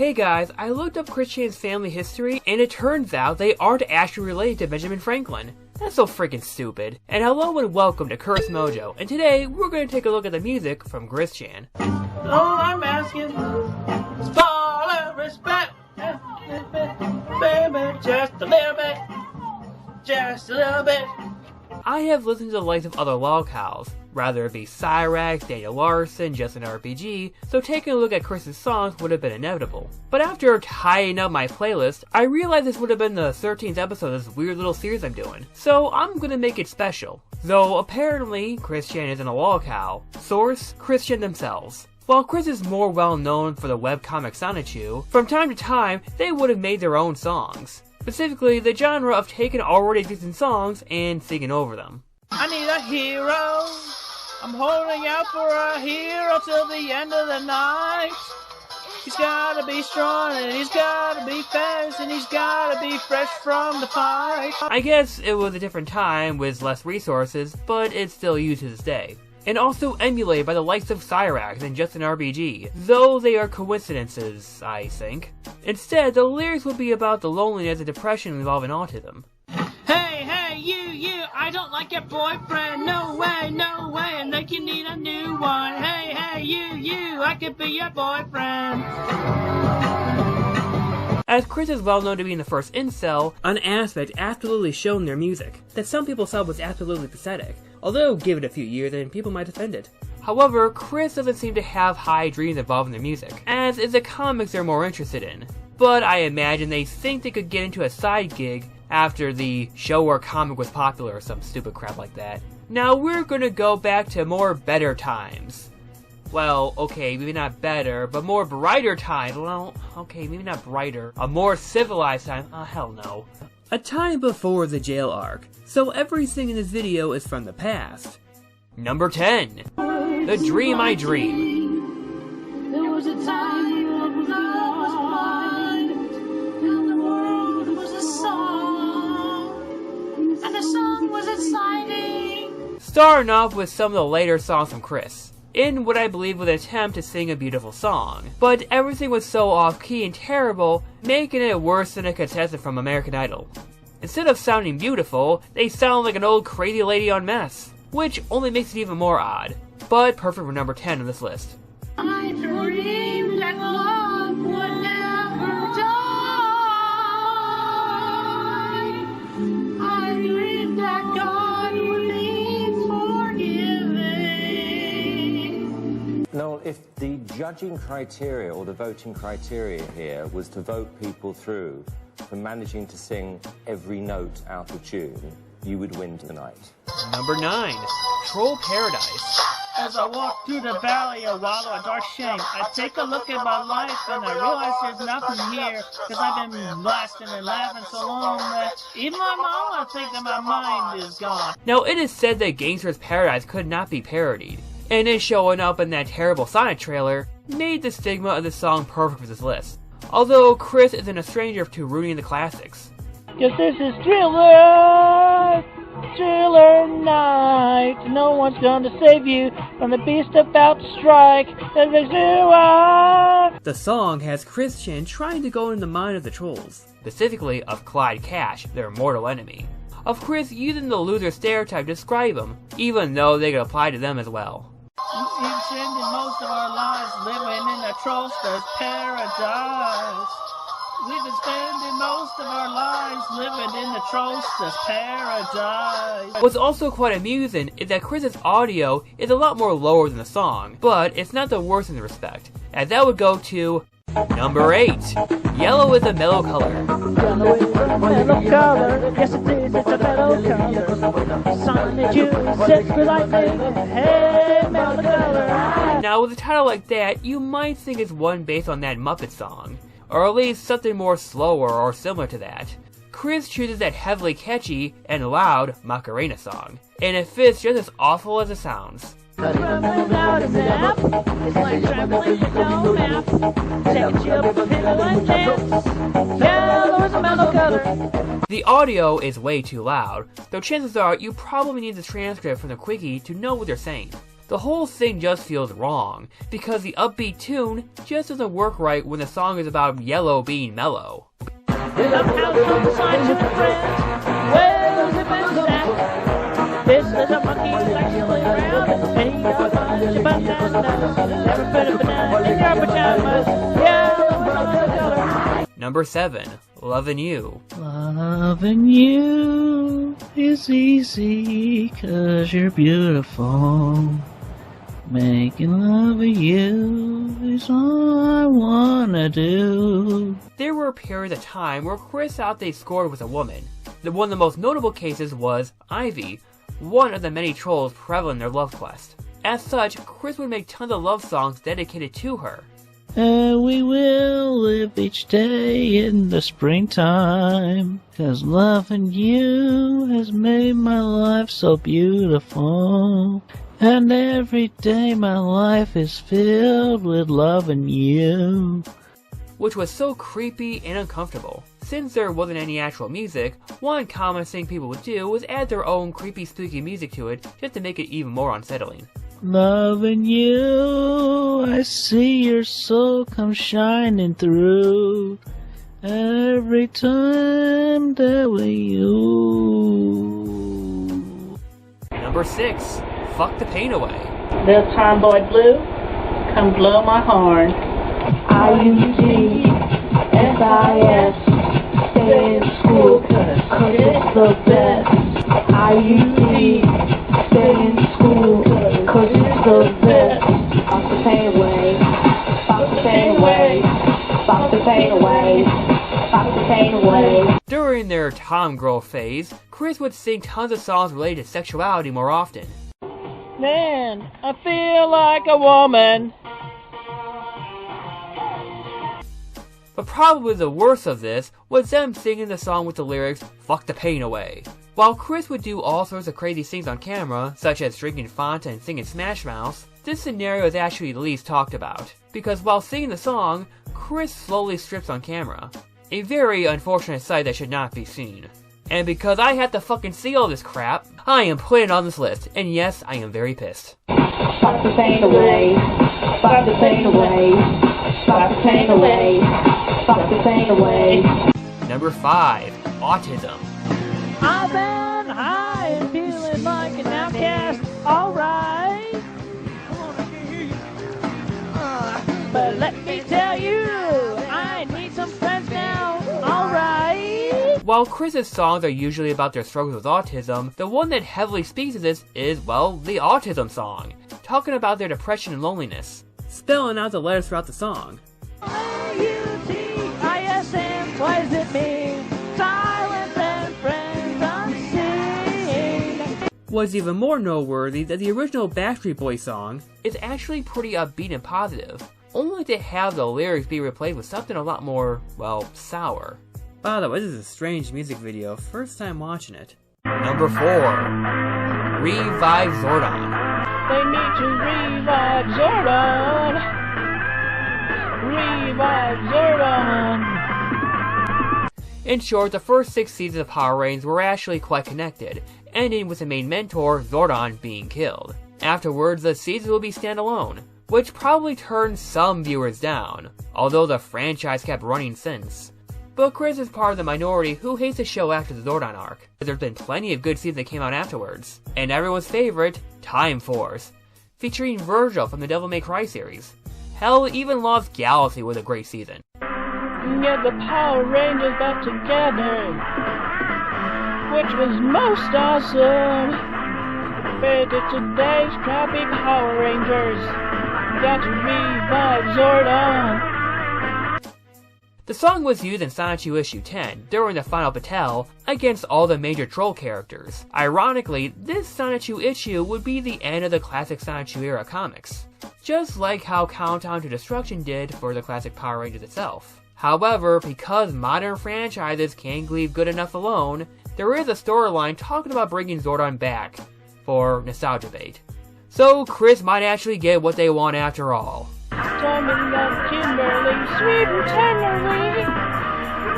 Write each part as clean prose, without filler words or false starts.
Hey guys, I looked up Christian's family history, and it turns out they aren't actually related to Benjamin Franklin. That's so freaking stupid. And hello and welcome to Watchmojo, and today we're going to take a look at the music from Christian. All I'm asking is for a respect, baby, just a little bit, just a little bit. I have listened to the likes of other lolcows, rather it be Cyrax, Daniel Larson, Justin RPG, so taking a look at Chris's songs would have been inevitable. But after tying up my playlist, I realized this would have been the 13th episode of this weird little series I'm doing, so I'm gonna make it special. Though apparently, Christian isn't a lolcow. Source, Christian themselves. While Chris is more well known for the webcomic Sonichu, from time to time, they would have made their own songs. Specifically, the genre of taking already existing songs and singing over them. I need a hero. I'm holding out for a hero till the end of the night. He's gotta be strong and he's gotta be fast and he's gotta be fresh from the fight. I guess it was a different time with less resources, but it's still used to this day. And also emulated by the likes of Cyrax and Justin RPG, though they are coincidences, I think. Instead, the lyrics would be about the loneliness and depression involving autism. Hey, you, I don't like your boyfriend, no way, and think you need a new one. Hey, you, I could be your boyfriend. As Chris is well known to being the first incel, an aspect absolutely shown in their music, that some people saw was absolutely pathetic, although give it a few years and people might defend it. However, Chris doesn't seem to have high dreams involved in their music, as is the comics they're more interested in. But I imagine they think they could get into a side gig after the show or comic was popular or some stupid crap like that. Now we're gonna go back to more better times. Well, okay, maybe not better, but more brighter times. Well, okay, maybe not brighter. A more civilized time. Oh, hell no. A time before the jail arc, so everything in this video is from the past. Number 10. The Dream I Dream. There was a time when love was blind, and the world was a song, and the song was exciting. Starting off with some of the later songs from Chris, in what I believe was an attempt to sing a beautiful song. But everything was so off-key and terrible, making it worse than a contestant from American Idol. Instead of sounding beautiful, they sound like an old crazy lady on meth, which only makes it even more odd, but perfect for number 10 on this list. I dreamed that love would never die. I dreamed that God would be forgiving. Noel, if the judging criteria or the voting criteria here was to vote people through for managing to sing every note out of tune, you would win tonight. Number 9. Troll Paradise. As I walk through the valley of wallow and dark shame, I take a look at my life and I realize there's nothing here, cause I've been blasting and laughing so long that even my mama thinks that my mind is gone. Now it is said that Gangster's Paradise could not be parodied, and it showing up in that terrible Sonic trailer made the stigma of the song perfect for this list. Although Chris isn't a stranger to ruining the classics. Cause this is Thriller night. No one's gonna save you from the beast about to strike. The song has Christian trying to go in the mind of the trolls, specifically of Clyde Cash, their mortal enemy. Of Chris using the loser stereotype to describe him, even though they could apply to them as well. We've spent most of our lives living in a trollster's paradise. We've been spending most of our lives living in the trollster's paradise. What's also quite amusing is that Chris's audio is a lot more lower than the song, but it's not the worst in the respect, as that would go to number 8. Yellow is a mellow color. Yellow is a mellow color. Yes it is, it's a mellow color. Sonichu sets for lightning. Hey, mellow color. Now with a title like that, you might think it's one based on that Muppet song, or at least something more slower or similar to that. Chris chooses that heavily catchy and loud Macarena song, and it fits just as awful as it sounds. Without a map, it's like traveling with no map. Take a chill pill and dance. Yellow is a mellow color. The audio is way too loud, though chances are you probably need the transcript from the quickie to know what they're saying. The whole thing just feels wrong, because the upbeat tune just doesn't work right when the song is about yellow being mellow. This is a monkey who likes to play around and say a bunch of bananas. Never put a banana in your pajamas. Yeah. Number 7. Lovin' You. Loving you is easy 'cause you're beautiful. Making love of you is all I wanna do. There were periods of time where Chris thought they scored with a woman. One of the most notable cases was Ivy, one of the many trolls prevalent in their love quest. As such, Chris would make tons of love songs dedicated to her. And we will live each day in the springtime, 'cause loving you has made my life so beautiful. And every day my life is filled with loving you. Which was so creepy and uncomfortable. Since there wasn't any actual music, one common thing people would do was add their own creepy spooky music to it just to make it even more unsettling. Loving you, I see your soul come shining through. Every time that you. Number 6. Fuck the Pain Away. Little tomboy blue, come blow my horn. IUGSIS, stay in school, 'cause it's the best. IUG, stay in school, 'cause it's the best. Fuck the pain away, fuck the pain away, fuck the pain away, fuck the pain away. During their Tom Girl phase, Chris would sing tons of songs related to sexuality more often. Man, I feel like a woman. But probably the worst of this was them singing the song with the lyrics, "Fuck the pain away." While Chris would do all sorts of crazy things on camera, such as drinking Fanta and singing Smash Mouth, this scenario is actually the least talked about. Because while singing the song, Chris slowly strips on camera. A very unfortunate sight that should not be seen. And because I had to fucking see all this crap, I am putting it on this list, and yes, I am very pissed. Fuck the pain away, fuck the pain away, fuck the pain away, fuck the pain away. Number 5. Autism. I've been high and feeling like an outcast, alright. But let me tell you, I need some friends now, alright. While Chris's songs are usually about their struggles with autism, the one that heavily speaks to this is, well, the autism song, talking about their depression and loneliness, spelling out the letters throughout the song. AUTISM, why is it me? Silence and friends unseen. What's even more noteworthy that the original Backstreet Boys song is actually pretty upbeat and positive, only to have the lyrics be replaced with something a lot more, well, sour. By the way, this is a strange music video, first time watching it. Number 4. Revive Zordon. They need to revive Zordon. Revive Zordon. In short, the first 6 seasons of Power Rangers were actually quite connected, ending with the main mentor, Zordon, being killed. Afterwards, the seasons will be standalone, which probably turned some viewers down, although the franchise kept running since. But Chris is part of the minority who hates the show after the Zordon arc. There's been plenty of good seasons that came out afterwards, and everyone's favorite, Time Force, featuring Virgil from the Devil May Cry series. Hell, even Lost Galaxy was a great season. Get the Power Rangers back together, which was most awesome. Compared to today's crappy Power Rangers, got to revive Zordon. The song was used in Sonichu issue 10 during the final battle against all the major troll characters. Ironically, this Sonichu issue would be the end of the classic Sonichu era comics, just like how Countdown to Destruction did for the classic Power Rangers itself. However, because modern franchises can't leave good enough alone, there is a storyline talking about bringing Zordon back for nostalgia bait. So Chris might actually get what they want after all. Coming up Kimberly, sweet and tenderly,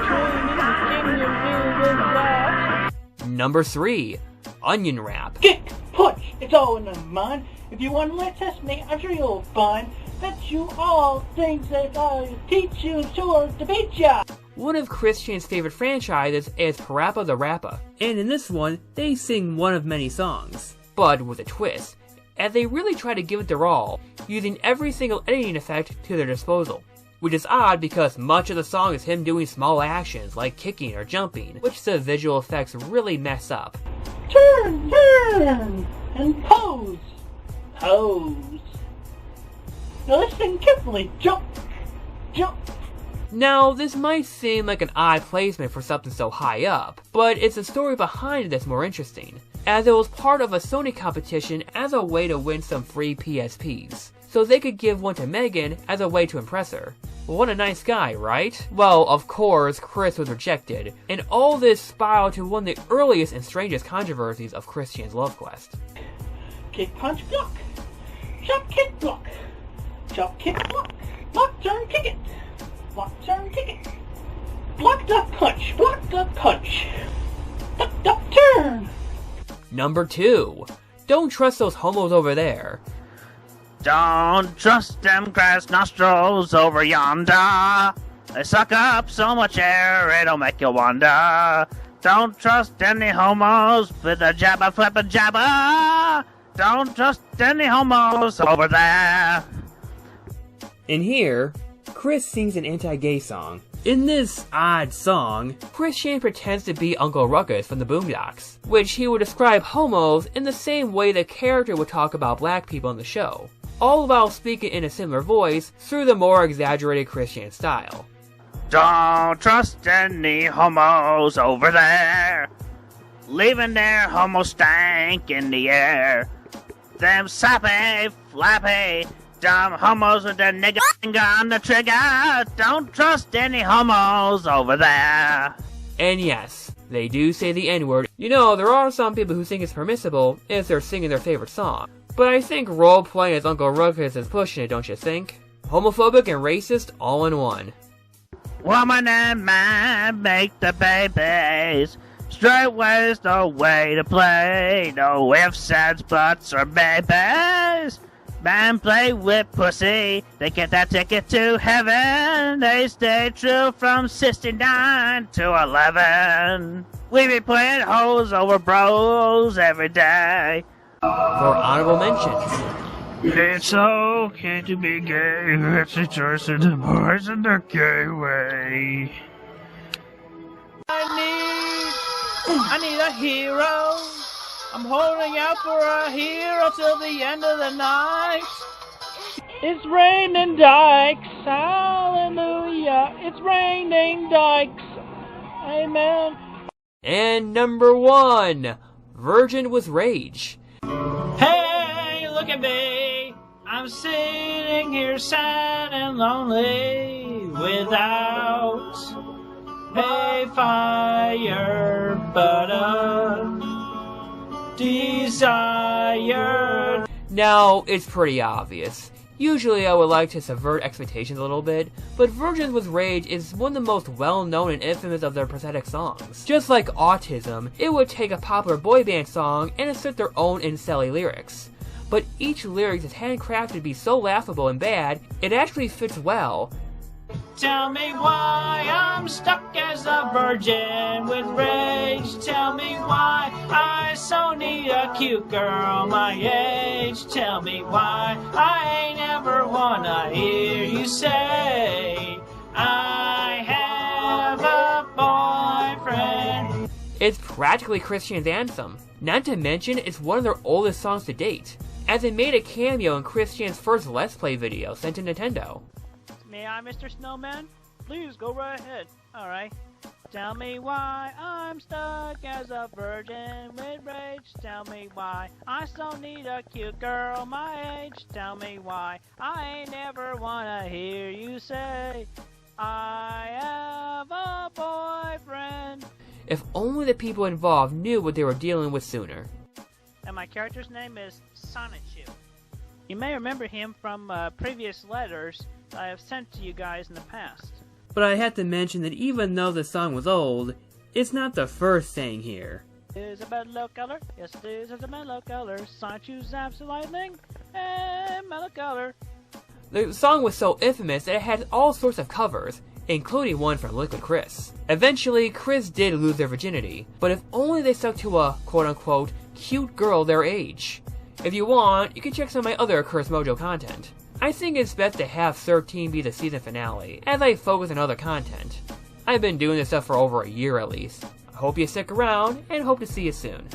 training the kingdom with that. Number 3. Onion Rap. Kick, punch, it's all in the mind. If you want to test me, I'm sure you'll find that you all things that I teach you to beat ya. One of Christian's favorite franchises is Parappa the Rappa, and in this one, they sing one of many songs. But with a twist, as they really try to give it their all, using every single editing effect to their disposal. Which is odd because much of the song is him doing small actions like kicking or jumping, which the visual effects really mess up. Turn, turn, and pose. Pose. Now listen carefully. Jump, jump. Now, this might seem like an odd placement for something so high up, but it's the story behind it that's more interesting, as it was part of a Sony competition as a way to win some free PSPs, so they could give one to Megan as a way to impress her. What a nice guy, right? Well, of course, Chris was rejected, and all this spiraled to one of the earliest and strangest controversies of Christian's love quest. Kick, punch, block. Chop, kick, block. Chop, kick, block. Block, turn, kick it. Block, turn, kick it. Block, duck, punch. Block, duck, punch. Duck, duck, turn. Number 2. Don't trust those homos over there. Don't trust them grass nostrils over yonder. They suck up so much air, it'll make you wonder. Don't trust any homos with a jabba flappa jabba. Don't trust any homos over there. In here, Chris sings an anti-gay song. In this odd song, Christian pretends to be Uncle Ruckus from the Boondocks, which he would describe homos in the same way the character would talk about black people in the show, all while speaking in a similar voice through the more exaggerated Christian style. Don't trust any homos over there, leaving their homo stank in the air. Them sappy, flappy, dumb homos with their nigga finger on the trigger. Don't trust any homos over there. And yes, they do say the N-word. You know, there are some people who think it's permissible if they're singing their favorite song. But I think role-playing as Uncle Ruckus is pushing it, don't you think? Homophobic and racist all in one. Woman and man make the babies. Straight way's the way to play. No ifs, ands, buts, or babies. Man play with pussy. They get that ticket to heaven. They stay true from 69 to 11. We be playing hoes over bros every day. For honorable mentions, It's okay to be gay. It's a choice of the boys in the gay way. I need a hero. I'm holding out for a hero till the end of the night. It's raining dykes, hallelujah. It's raining dykes, amen. and number 1, Virgin with Rage. Hey, look at me. I'm sitting here sad and lonely without a fire but a desire. Now, it's pretty obvious. Usually I would like to subvert expectations a little bit, but Virgin with Rage is one of the most well-known and infamous of their pathetic songs. Just like Autism, it would take a popular boy band song and insert their own incelly lyrics. But each lyric is handcrafted to be so laughable and bad, it actually fits well. Tell me why I'm stuck as a virgin with rage. Tell me why I so need a cute girl my age. Tell me why I never wanna hear you say I have a boyfriend. It's practically Christian's anthem. Not to mention, it's one of their oldest songs to date, as it made a cameo in Christian's first Let's Play video sent to Nintendo. May I, Mr. Snowman? Please go right ahead. Alright. Tell me why I'm stuck as a virgin with rage. Tell me why I so need a cute girl my age. Tell me why I ain't never wanna hear you say I have a boyfriend. If only the people involved knew what they were dealing with sooner. And my character's name is Sonichu. You may remember him from previous letters I have sent to you guys in the past. But I have to mention that even though the song was old, it's not the first thing here. Is a mellow color? Yes, it is a mellow color. Sonichu's absolute lightning. and mellow color. The song was so infamous that it had all sorts of covers, including one from Liquid Chris. Eventually, Chris did lose their virginity, but if only they stuck to a quote-unquote cute girl their age. If you want, you can check some of my other Curse Mojo content. I think it's best to have 13 be the season finale, as I focus on other content. I've been doing this stuff for over a year at least. I hope you stick around, and hope to see you soon.